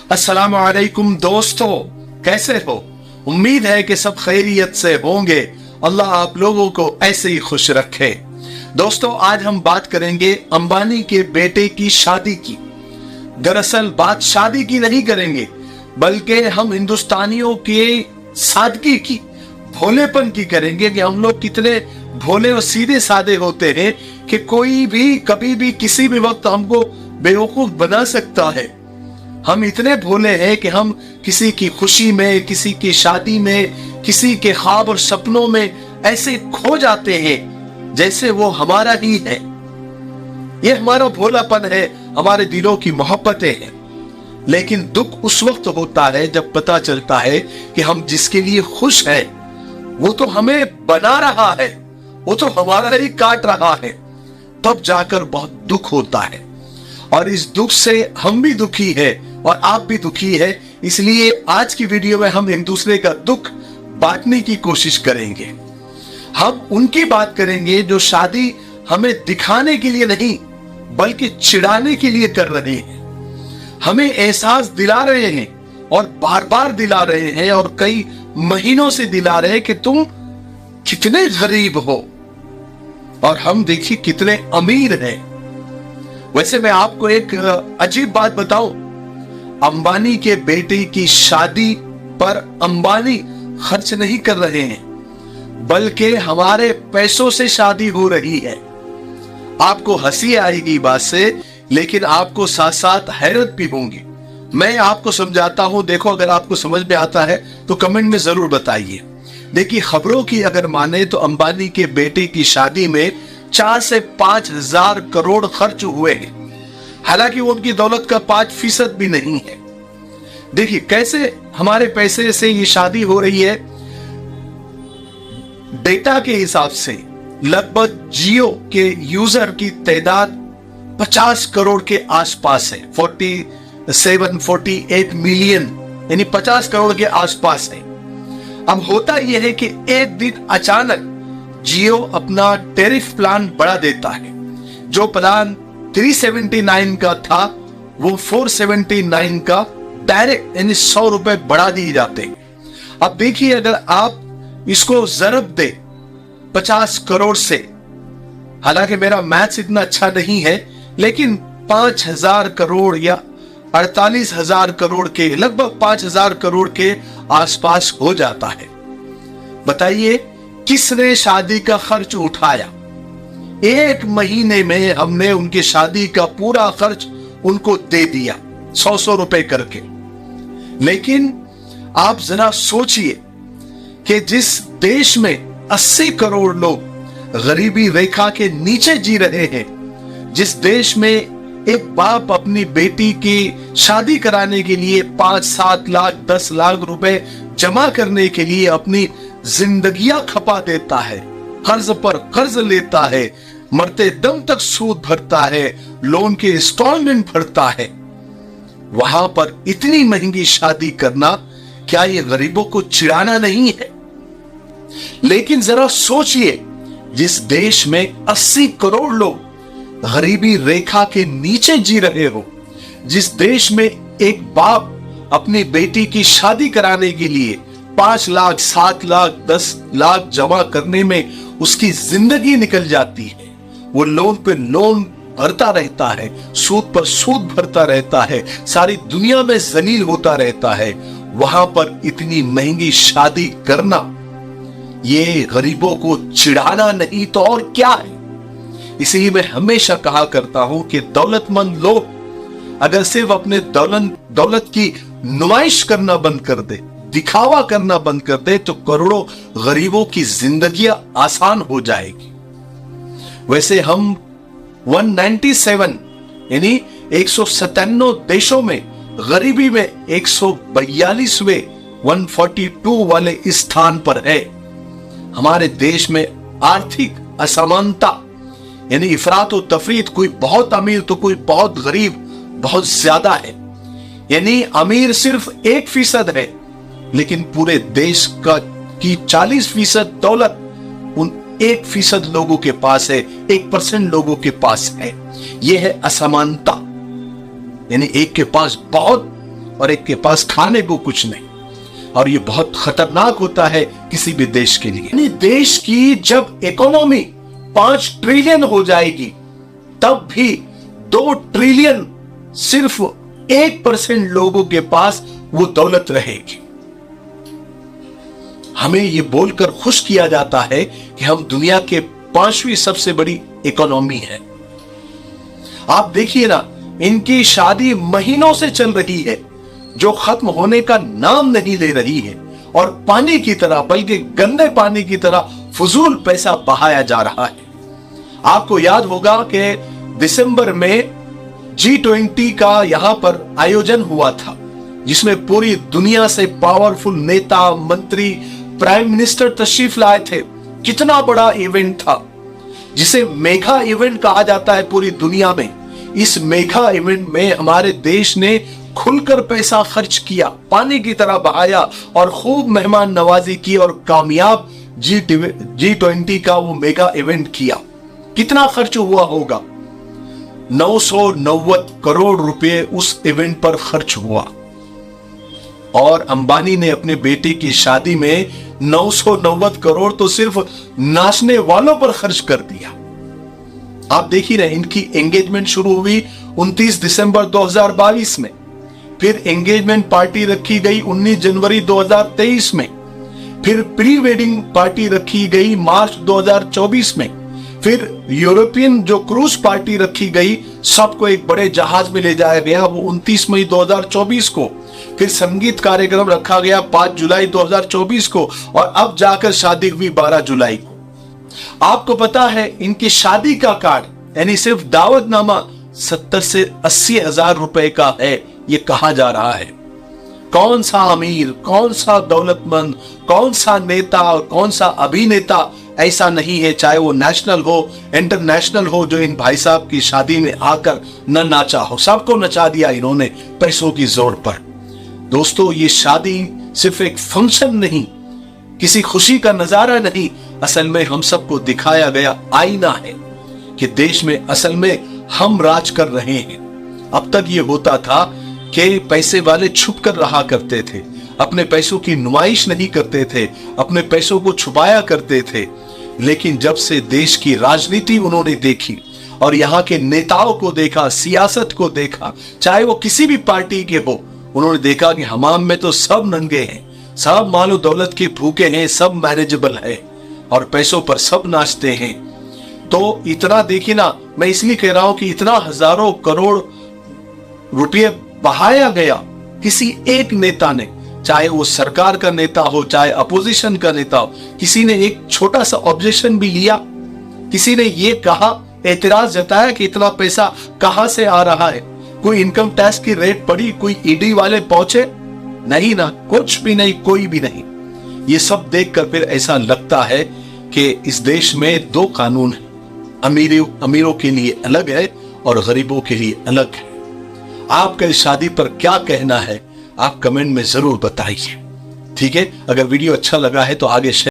अस्सलाम वालेकुम दोस्तों, कैसे हो? उम्मीद है कि सब खैरियत से होंगे। अल्लाह आप लोगों को ऐसे ही खुश रखे। दोस्तों, आज हम बात करेंगे अंबानी के बेटे की शादी की। दरअसल बात शादी की नहीं करेंगे, बल्कि हम हिंदुस्तानियों के सादगी की, भोलेपन की करेंगे कि हम लोग कितने भोले और सीधे साधे होते हैं कि कोई भी कभी भी किसी भी वक्त हमको बेवकूफ बना सकता है। हम इतने भोले हैं कि हम किसी की खुशी में, किसी की शादी में, किसी के ख्वाब और सपनों में ऐसे खो जाते हैं जैसे वो हमारा ही है। ये हमारा भोलापन है, हमारे दिलों की मोहब्बतें हैं। लेकिन दुख उस वक्त होता है जब पता चलता है कि हम जिसके लिए खुश हैं वो तो हमें बना रहा है, वो तो हमारा ही काट रहा है। तब जाकर बहुत दुख होता है और इस दुख से हम भी दुखी है और आप भी दुखी है। इसलिए आज की वीडियो में हम एक दूसरे का दुख बांटने की कोशिश करेंगे। हम उनकी बात करेंगे जो शादी हमें दिखाने के लिए नहीं बल्कि चिढ़ाने के लिए कर रहे हैं। हमें एहसास दिला रहे हैं और बार बार दिला रहे हैं और कई महीनों से दिला रहे हैं कि तुम कितने गरीब हो और हम देखिए कितने अमीर हैं। वैसे मैं आपको एक अजीब बात बताऊं, अंबानी के बेटे की शादी पर अंबानी खर्च नहीं कर रहे हैं, बल्कि हमारे पैसों से शादी हो रही है। आपको हंसी आएगी बात से, लेकिन आपको साथ साथ हैरत भी होंगी। मैं आपको समझाता हूं। देखो, अगर आपको समझ में आता है तो कमेंट में जरूर बताइए। देखिए, खबरों की अगर माने तो अंबानी के बेटे की शादी में 4 से 5 हजार करोड़ खर्च हुए हैं। हालांकि वो उनकी दौलत का 5% भी नहीं है। देखिए कैसे हमारे पैसे से ये शादी हो रही है। डेटा के हिसाब से लगभग जियो के यूजर की तादाद 50 करोड़ के आसपास है। 48 मिलियन, यानी 50 करोड़ के आसपास है। अब होता यह है कि एक दिन अचानक जियो अपना टैरिफ प्लान बढ़ा देता है। जो प्लान 379 का था वो 479 का डायरेक्ट, यानी 100 रुपए बढ़ा दिए जाते हैं। अब देखिए, अगर आप इसको जरब दे 50 करोड़ से, हालांकि मेरा मैथ्स इतना अच्छा नहीं है, लेकिन 5000 करोड़ या 48,000 करोड़ के, लगभग 5000 करोड़ के आसपास हो जाता है। बताइए किसने शादी का खर्च उठाया? एक महीने में हमने उनकी शादी का पूरा खर्च उनको दे दिया 100 रुपए करके। लेकिन आप जरा सोचिए कि जिस देश में 80 करोड़ लोग गरीबी रेखा के नीचे जी रहे हैं, जिस देश में एक बाप अपनी बेटी की शादी कराने के लिए 5, 7 लाख 10 लाख रुपए जमा करने के लिए अपनी जिंदगियां खपा देता है, कर्ज पर कर्ज लेता है, मरते दम तक सूद भरता है, लोन के इंस्टॉलमेंट भरता है, वहां पर इतनी महंगी शादी करना क्या ये गरीबों को चिढ़ाना नहीं है? लेकिन जरा सोचिए, जिस देश में 80 करोड़ लोग गरीबी रेखा के नीचे जी रहे हो, जिस देश में एक बाप अपनी बेटी की शादी कराने के लिए 5 लाख 7 लाख 10 लाख जमा करने में उसकी जिंदगी निकल जाती है, वो लोन पे लोन भरता रहता है, सूद पर सूद भरता रहता है, सारी दुनिया में जलील होता रहता है, वहां पर इतनी महंगी शादी करना ये गरीबों को चिढ़ाना नहीं तो और क्या है? इसीलिए मैं हमेशा कहा करता हूं कि दौलतमंद लोग अगर सिर्फ अपने दौलत की नुमाइश करना बंद कर दे, दिखावा करना बंद कर दे, तो करोड़ों गरीबों की जिंदगियां आसान हो जाएगी। वैसे हम 197 यानी 197 देशों में गरीबी में 142वें 142 वाले स्थान पर है। हमारे देश में आर्थिक असमानता यानी इफरात और तफरीत, कोई बहुत अमीर तो कोई बहुत गरीब बहुत ज्यादा है। यानी अमीर सिर्फ 1% है, लेकिन पूरे देश की 40% दौलत उन 1% लोगों के पास है, 1% लोगों के पास है। यह है असमानता। यानी एक के पास बहुत और एक के पास खाने को कुछ नहीं। और ये बहुत खतरनाक होता है किसी भी देश के लिए। यानी देश की जब इकोनॉमी 5 ट्रिलियन हो जाएगी तब भी 2 ट्रिलियन सिर्फ 1% लोगों के पास वो दौलत रहेगी। हमें ये बोलकर खुश किया जाता है कि हम दुनिया के 5वीं सबसे बड़ी इकोनॉमी है। आप देखिए ना, इनकी शादी महीनों से चल रही है जो खत्म होने का नाम नहीं ले रही है, और पानी की तरह, बल्कि गंदे पानी की तरह फजूल पैसा बहाया जा रहा है। आपको याद होगा कि दिसंबर में G20 का यहां पर आयोजन हुआ था, जिसमें पूरी दुनिया से पावरफुल नेता, मंत्री, प्राइम मिनिस्टर तशरीफ लाए थे। कितना बड़ा इवेंट था, जिसे मेगा इवेंट कहा जाता है पूरी दुनिया में। इस मेगा इवेंट में हमारे देश ने खुलकर पैसा खर्च किया, पानी की तरह बहाया और खूब मेहमान नवाजी की और कामयाब G20 का वो मेगा इवेंट किया। कितना खर्च हुआ होगा? 990 करोड़ रुपए उस इवेंट पर खर्च हुआ। और अंबानी ने अपने बेटे की शादी में 990 करोड़ तो सिर्फ नाचने वालों पर खर्च कर दिया। आप देखिए ना, इनकी एंगेजमेंट शुरू हुई 29 दिसंबर 2022 में, फिर एंगेजमेंट पार्टी रखी गई 19 जनवरी 2023 में, फिर प्री वेडिंग पार्टी रखी गई मार्च 2024 में, फिर यूरोपियन जो क्रूज पार्टी रखी गई, सबको एक बड़े जहाज में ले जाया गया, वो 29 मई 2024 को। फिर संगीत कार्यक्रम रखा गया 5 जुलाई 2024 को, और अब जाकर शादी हुई 12 जुलाई को। आपको पता है इनकी शादी का कार्ड यानी सिर्फ दावतनामा 70 से 80 हजार रुपए का है, ये कहा जा रहा है। कौन सा अमीर, कौन सा दौलतमंद, कौन सा नेता और कौन सा अभिनेता ऐसा नहीं है, चाहे वो नेशनल हो, इंटरनेशनल हो, जो इन भाई साहब की शादी में आकर न नाचा हो। सबको नचा दिया इन्होंने पैसों की जोर पर। दोस्तों, ये शादी सिर्फ एक फंक्शन नहीं, किसी खुशी का नजारा नहीं, असल में हम सबको दिखाया गया आईना है कि देश में असल में हम राज कर रहे हैं। अब तक ये होता था कि पैसे वाले छुप कर रहा करते थे, अपने पैसों की नुमाइश नहीं करते थे, अपने पैसों को छुपाया करते थे। लेकिन जब से देश की राजनीति उन्होंने देखी और यहाँ के नेताओं को देखा, सियासत को देखा, चाहे वो किसी भी पार्टी के हो, उन्होंने देखा कि हमाम में तो सब नंगे हैं, सब मालो दौलत के भूखे हैं, सब मैनेजेबल है और पैसों पर सब नाचते हैं। तो इतना देखिए ना, मैं इसलिए कह रहा हूं कि इतना हजारों करोड़ रुपये बहाया गया किसी एक नेता ने, चाहे वो सरकार का नेता हो, चाहे अपोजिशन का नेता हो। किसी ने एक छोटा सा ऑब्जेक्शन भी लिया? किसी ने ये कहा, एतराज जताया कि इतना पैसा कहां से आ रहा है? कोई इनकम टैक्स की रेट पड़ी? कोई ईडी वाले पहुंचे? नहीं ना, कुछ भी नहीं, कोई भी नहीं। ये सब देखकर फिर ऐसा लगता है कि इस देश में 2 कानून है, अमीरों के लिए अलग है और गरीबों के लिए अलग है। आपका इस शादी पर क्या कहना है, आप कमेंट में जरूर बताइए। ठीक है, अगर वीडियो अच्छा लगा है तो आगे